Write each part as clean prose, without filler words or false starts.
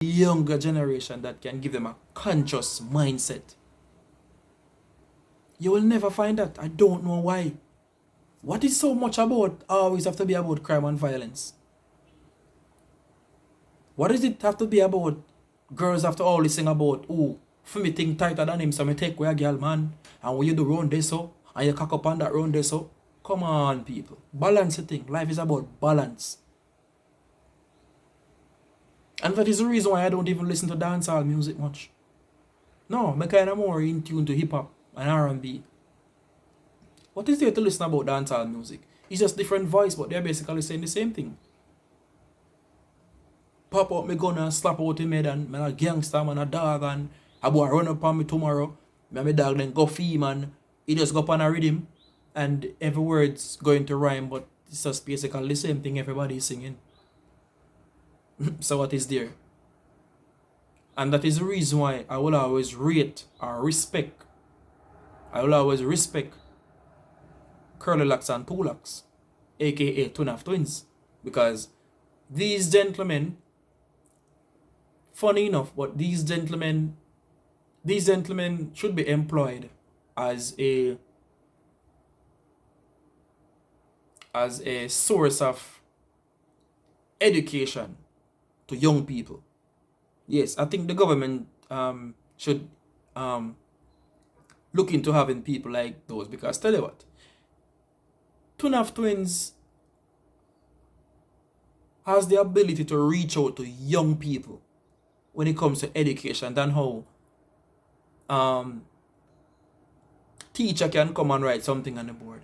younger generation that can give them a conscious mindset. You will never find that. I don't know why. What is so much about always have to be about crime and violence? What does it have to be about? Girls have to always sing about, oh, for me think tighter than him, so me take away a girl, man. And when you do round this so, and you cock up on that round this so, come on, people. Balance the thing. Life is about balance. And that is the reason why I don't even listen to dancehall music much. No, I'm kind of more in tune to hip hop and R&B. What is there to listen about dancehall music? It's just different voice, but they're basically saying the same thing. Pop out me gun and slap out him head and man a gangster, man a dog, and a boy run up on me tomorrow. Me and my dog then go fee, man. He just go up on a rhythm and every word's going to rhyme, but it's just basically the same thing everybody is singing. So what is there? And that is the reason why I will always rate or respect. I will always respect Curly Locks and Two Locks, aka Twin Twins, because these gentlemen, funny enough, but these gentlemen should be employed as a source of education to young people. Yes, I think the government should look into having people like those, because tell you what, Twins has the ability to reach out to young people when it comes to education than how teacher can come and write something on the board.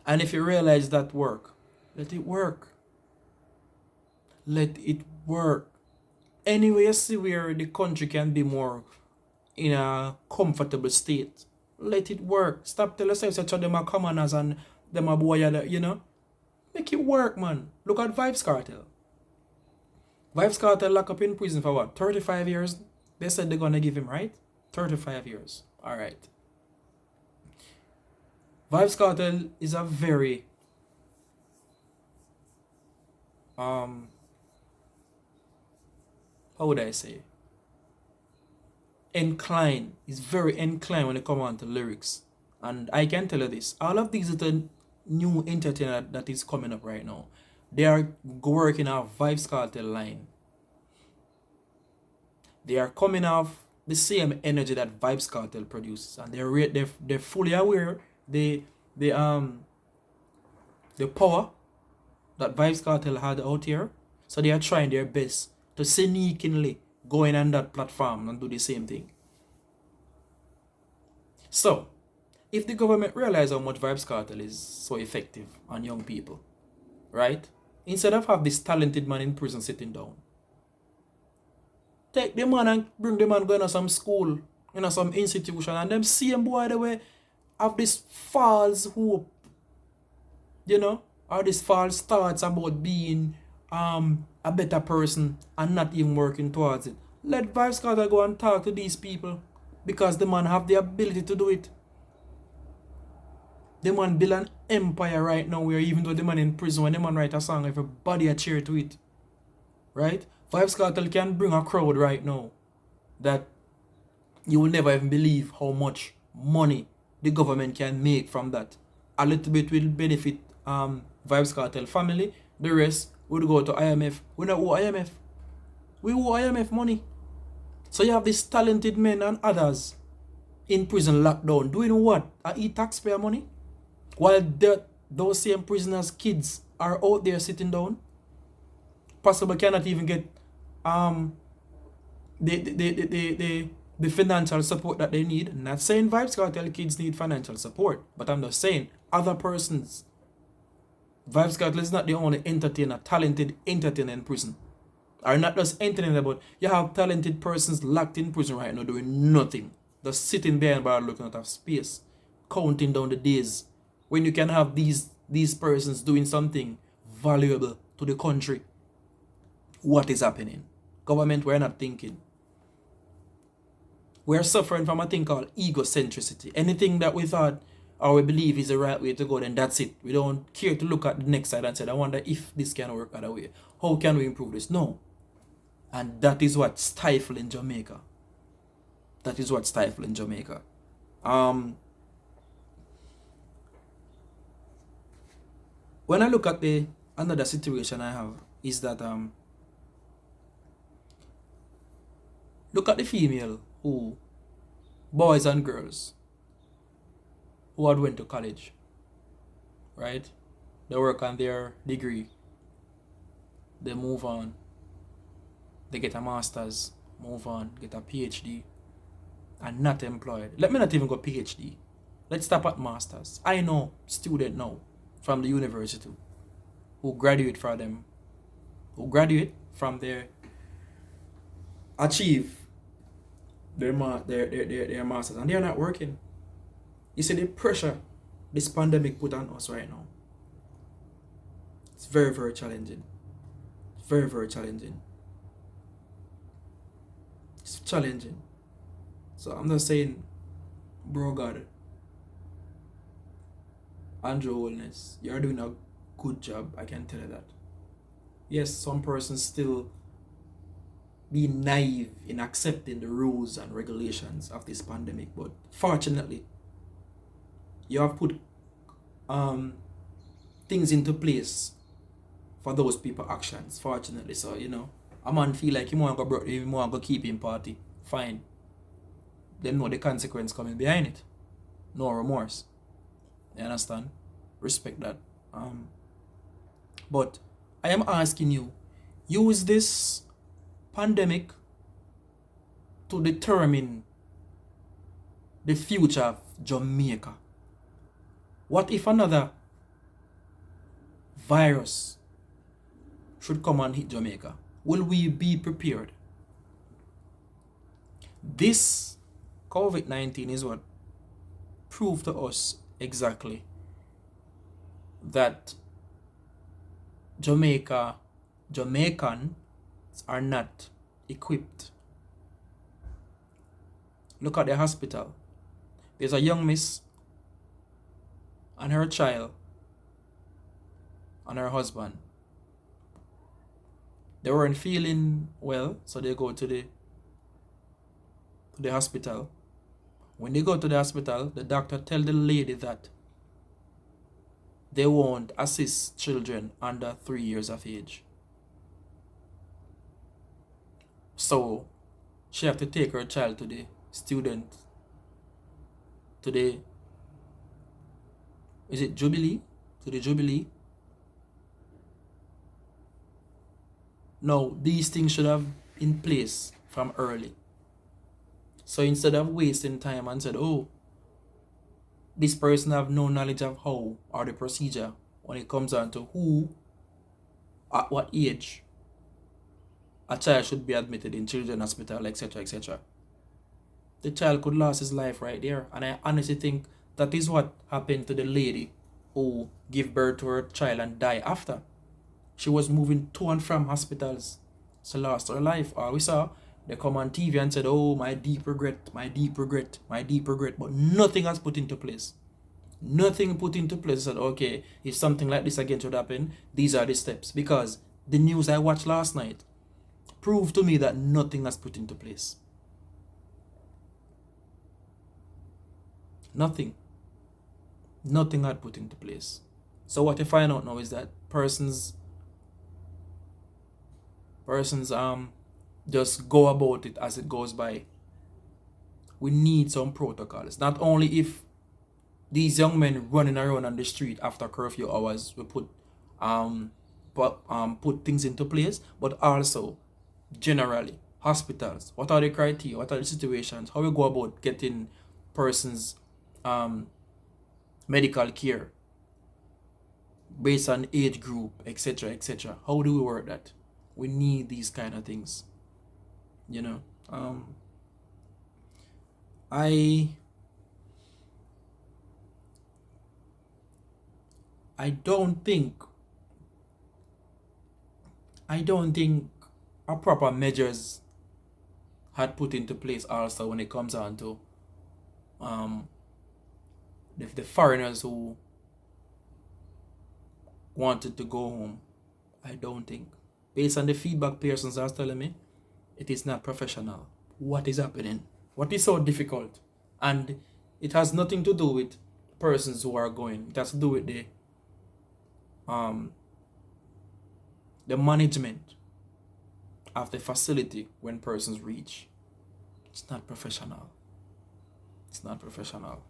And if you realize that work, let it work. Let it work. Anyway, you see where the country can be more in a comfortable state, let it work. Stop telling yourself that them are commoners and them are boy, you know. Make it work, man. Look at Vybz Kartel. Vybz Kartel locked up in prison for what? 35 years? They said they're gonna give him, right? 35 years. Alright. Vybz Kartel is a very how would I say? Inclined. He's very inclined when it comes on to lyrics. And I can tell you this. All of these little new entertainer that is coming up right now, they are working off Vybz Kartel line. They are coming off the same energy that Vybz Kartel produces, and they're fully aware the power that Vybz Kartel had out here. So they are trying their best to sneakily go in on that platform and do the same thing. So, if the government realize how much Vybz Kartel is so effective on young people, right? Instead of have this talented man in prison sitting down, take the man and bring the man going to some school, some institution, and them same boy the way have this false hope, or this false thoughts about being a better person and not even working towards it. Let Vybz Kartel go and talk to these people, because the man have the ability to do it. The man build an empire right now where even though the man in prison, when the man write a song, everybody a cheer to it. Right? Vybz Kartel can bring a crowd right now that you will never even believe how much money the government can make from that. A little bit will benefit Vybz Kartel family. The rest would go to IMF. We don't owe IMF. We owe IMF money. So you have these talented men and others in prison locked down. Doing what? I eat taxpayer money? While those same prisoners' kids are out there sitting down, possibly cannot even get the financial support that they need. I'm not saying Vybz Kartel kids need financial support, but I'm just saying other persons. Vybz Kartel is not the only entertainer, talented entertainer in prison. Or not just entertainer, but you have talented persons locked in prison right now doing nothing. Just sitting there and bar looking out of space, counting down the days when you can have these persons doing something valuable to the country. What is happening? Government, we're not thinking. We're suffering from a thing called egocentricity. Anything that we thought or we believe is the right way to go, then that's it. We don't care to look at the next side and say, I wonder if this can work other way. How can we improve this? No. And that is what stifling Jamaica. That is what stifling Jamaica. When I look at the another situation I have is that look at the female who, boys and girls who had went to college, right? They work on their degree, they move on, they get a master's, move on, get a PhD, and not employed. Let me not even go PhD. Let's stop at masters. I know student now from the university who graduate from their achieve their masters, and they're not working. You see the pressure this pandemic put on us right now. It's very, very challenging. It's very, very challenging. It's challenging. So I'm just saying, bro God, Andrew Holness, you're doing a good job, I can tell you that. Yes, some persons still be naive in accepting the rules and regulations of this pandemic, but fortunately, you have put things into place for those people actions, fortunately. So, a man feel like he want to keep him party, fine. Them know the consequence coming behind it. No remorse. You understand? Respect that. But I am asking you, use this pandemic to determine the future of Jamaica. What if another virus should come and hit Jamaica? Will we be prepared? This COVID-19 is what proved to us exactly that Jamaicans are not equipped. Look at the hospital. There's a young miss and her child and her husband. They weren't feeling well, so they go to the hospital. When they go to the hospital, the doctor tell the lady that they won't assist children under 3 years of age. So she have to take her child to the student, to the, is it Jubilee? To the Jubilee. No, these things should have in place from early. So instead of wasting time and said, oh, this person have no knowledge of how or the procedure when it comes down to who, at what age a child should be admitted in children's hospital, etc., etc. The child could lose his life right there. And I honestly think that is what happened to the lady who gave birth to her child and died after. She was moving to and from hospitals. She lost her life. All we saw, they come on TV and said, oh, my deep regret, my deep regret, my deep regret. But nothing has put into place. Nothing put into place. Said, okay, if something like this again should happen, these are the steps. Because the news I watched last night proved to me that nothing has put into place. Nothing. Nothing had put into place. So what I find out now is that persons just go about it as it goes by. We need some protocols. Not only if these young men running around on the street after curfew hours, we put things into place, but also generally hospitals. What are the criteria? What are the situations? How we go about getting persons medical care based on age group, etc., etc. How do we work that? We need these kind of things. I don't think a proper measures had put into place also when it comes on to the foreigners who wanted to go home. I don't think, based on the feedback persons are telling me, it is not professional. What is happening? What is so difficult? And it has nothing to do with persons who are going. It has to do with the management of the facility when persons reach. It's not professional. It's not professional.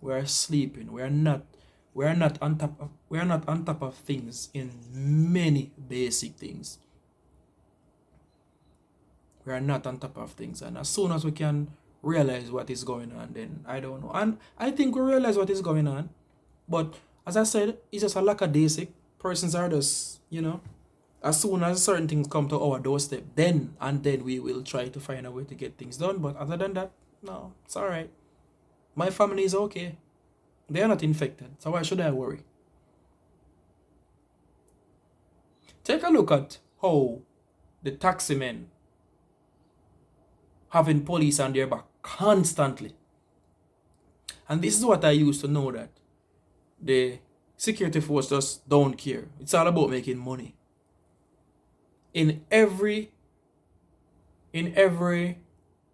We're sleeping. We're not on top of things in many basic things. We are not on top of things, and as soon as we can realize what is going on, then I don't know. And I think we realize what is going on, but as I said, it's just a lackadaisic. Persons are just, as soon as certain things come to our doorstep, then we will try to find a way to get things done. But other than that, no, it's all right. My family is okay. They are not infected, so why should I worry? Take a look at how the taxi men having police on their back constantly. And this is what I used to know, that the security force just don't care. It's all about making money. In every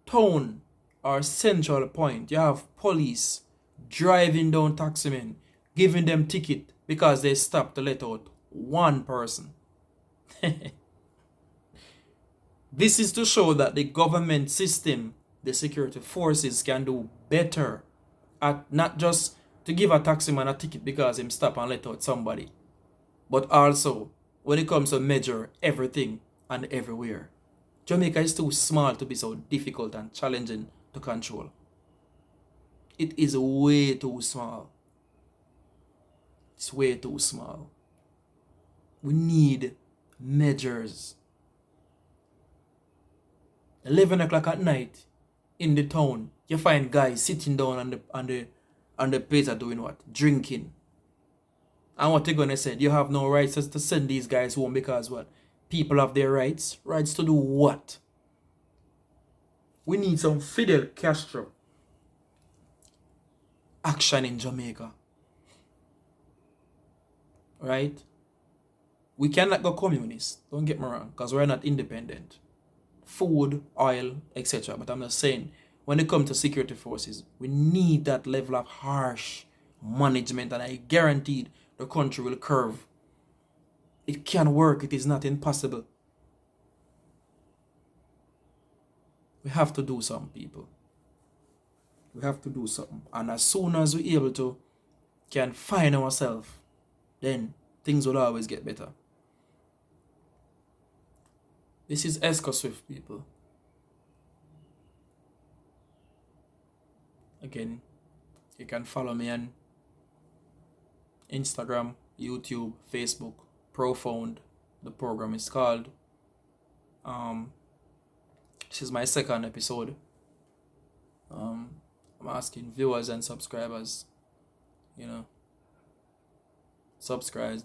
town or central point, you have police driving down taximen, giving them ticket because they stopped to let out one person. This is to show that the government system, the security forces, can do better at not just to give a taximan a ticket because him stop and let out somebody, but also when it comes to measure everything and everywhere. Jamaica is too small to be so difficult and challenging to control. It is way too small. It's way too small. We need measures. 11 o'clock at night in the town, you find guys sitting down on the pizza doing what? Drinking. And what they're gonna say? You have no rights to send these guys home because what? People have their rights. Rights to do what? We need some Fidel Castro action in Jamaica. Right? We cannot go communist. Don't get me wrong, because we're not independent. Food, oil, etc. But I'm just saying, when it comes to security forces, we need that level of harsh management, and I guaranteed the country will curve. It can work. It is not impossible. We have to do something, people. We have to do something. And as soon as we're able to can find ourselves, then things will always get better. This is Swift, people. Again, you can follow me on Instagram, YouTube, Facebook, Profound. The program is called. This is my second episode. I'm asking viewers and subscribers, subscribe,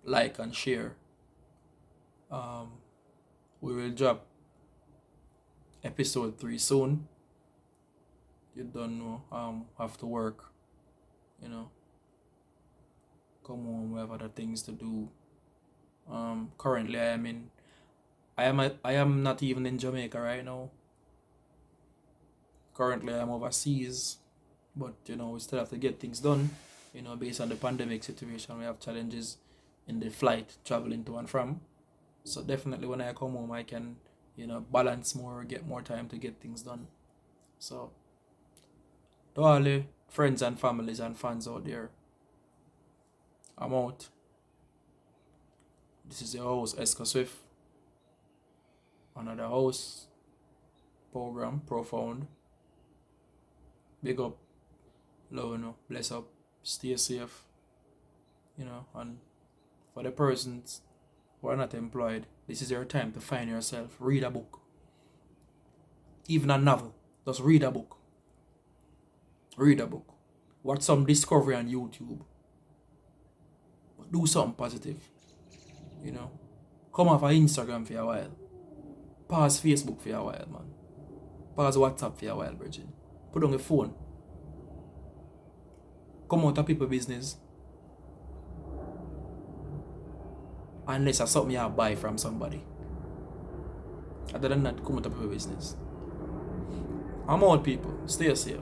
like, and share. We will drop episode 3 soon. You don't know, have to work, come home, we have other things to do. Currently I am not even in Jamaica right now. Currently I'm overseas, but we still have to get things done. Based on the pandemic situation, we have challenges in the flight traveling to and from. So definitely when I come home, I can, balance more, get more time to get things done. So to all the friends and families and fans out there, I'm out. This is your host, Swift. Another host program, Profound. Big up, love, bless up, stay safe, and for the persons who are not employed, this is your time to find yourself. Read a book. Even a novel. Just read a book. Read a book. Watch some discovery on YouTube. But do something positive. Come off of Instagram for a while. Pause Facebook for a while, man. Pause WhatsApp for a while, Bridget. Put on the phone. Come out of people's business. Unless it's something you buy from somebody. Other than that, come out of your business. I'm out, people. Stay safe.